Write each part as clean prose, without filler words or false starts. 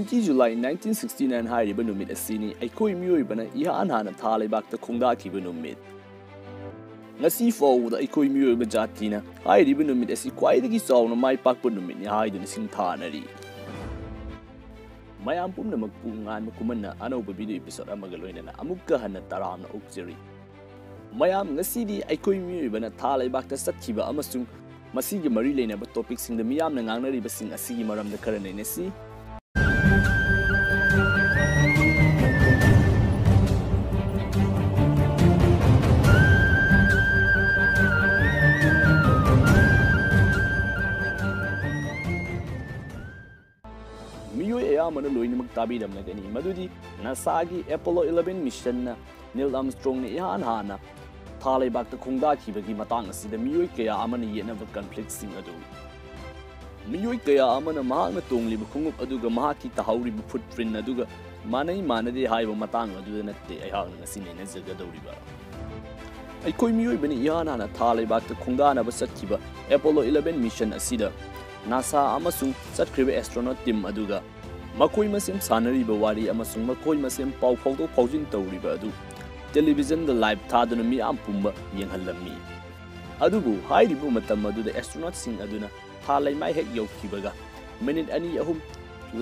20 July 1969 hairiba numit asini aikoi miyoibana ihan hana tha leibakta khongdakiba numit ngasi fawda aikoi miyoiba jatina hairiba numit asi kwaidagi chawna mai pakpa numit ni haiduna singthanari mayam pumna magpu ngan kumanna anauba video episode amaga loinana amukka hana taramna ukjeri mayam ngasidi aikoi miyoibana tha leibakta satkiba amasung masigi mari leinaba topic sing da miyamna ngangnariba sing asigi maramda khara nainasi mana loinimak tabiramnagani madudi nasagi Apollo 11 mission na Neil Armstrong ni ihan hana tha leibakta khongdakhibagi matang asida miyoi kaya amana yenaba conflict sing adu miyoi kaya amana mahakna tongliba khungup aduga mahaki tahawriba footprint aduga manai manade haiba matang aduda natte ayhakna ngasine na jagadawriba aikoi miyoi bani ihan hana tha leibakta khongdana ba satkiba Apollo 11 mission asida NASA amasung satkriba astronaut team aduga makoi masem sanariba wari amasung makoi masem pau phawdo phawjin tawriba adu television da live thaduna mi am pumba yenghallammi adubu hairibu matam aduda astronaut sing aduna tha laimai hek yaukibaga minute ani ahum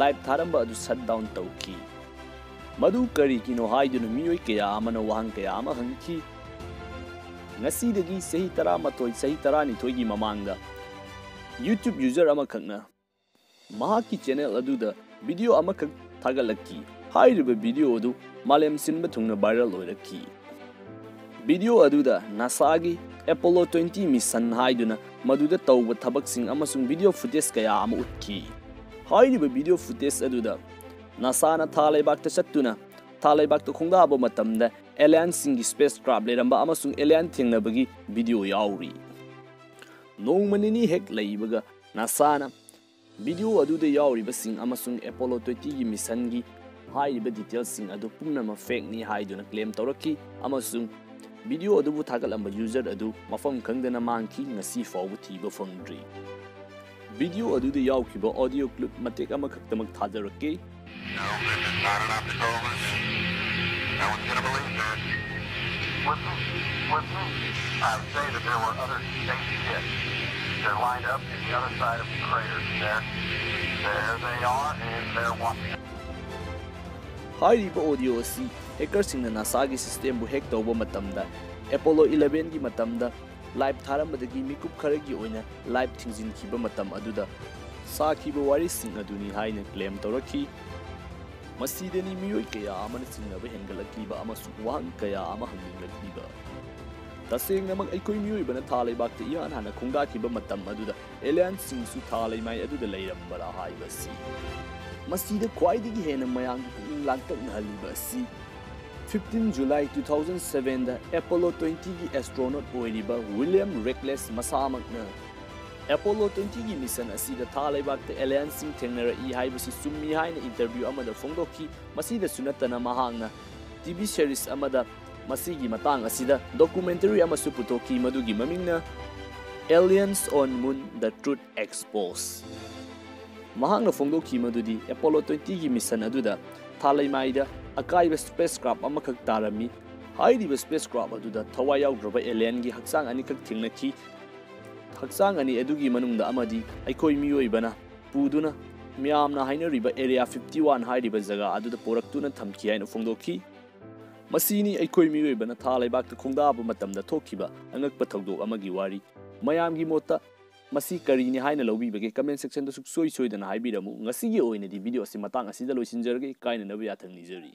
live tharamba adu shutdown tawki madu kari kino haiduna miyoi kaya amana wahang kaya ama hangki ngasi dagi sahi tara matoi sahi tara ni thoigi mamanga YouTube user ama khakna mahaki channel aduda video amakak thagalaki hairiba video adu malem sinba thungna viral oiraki video aduda NASA gi Apollo 20 mission haiduna maduda tawba thabak sing amasung video footage kaya ama utki hairiba video footage aduda NASA na tha leibakta sattuna tha leibakta khongda matamda alien sing spacecraft leramba amasung alien thingnabagi video yauri nongmanini hek leibaga NASA na video aduda yauriba sing amasung Apollo 20 gi mission gi hairiba details sing adu pumnama fake ni haiduna claim tawraki amasung video adu thagalamba user adu mafam khangdana mangki ngasi fawbu thiba fangdri video aduda yaukiba audio clip matek ama khaktamak thajaraki I would say that there were other spaceships. They're lined up in the other side of the crater. There they are, and they're watching. Hairiba audio si hackers in NASA gi system bu hack tawba matamda Apollo 11 gi matamda live tharambadagi mikup kharagi oina live thingjin khiba matam aduda sa khiba wari sing aduni haina claim tawraki masidani miyoi kaya amana singnaba hengalakliba amasu wahang kaya ama hanglakliba taseng namang aikoi miyoi bana tha leibakta ihan hana khongdakiba matam aduda alien sing su tha leimai aduda leirambara haiba si masida kwaidigi hena mayang langtak haliba si 15 July 2007 da Apollo 20 gi astronaut oiriba William Reckless masamakna Apollo 20 gi mission asida tha leibakta alien sing thengnara I haibasi summi haina interview amada phongdoki masida sunatana mahangna TV series amada masigi matang asida documentary amasu putoki madugi mamingna Aliens on Moon The Truth Exposed mahangna phongdoki madudi Apollo 20 gi mission aduda thalaimai da akaiba spacecraft amakak tarami hairiba spacecraft aduda thawai yaugraba alien gi haksang ani kak thingnaki haksang ani adugi manungda amadi aikoi miyoi bana puduna miyamna hainariba area 51 hairiba jaga aduda poraktuna thamki haina phongdoki masini aikoi miyoi bana tha leibakta khongdaba matamda thokkiba angakpa thawdok amagi wari mayamgi mota masi karini haina lobibage comment section da suksoi soidana haibiramu ngasigi oinadi video asi matang asida loisinjarge kaina nabu yathang nijari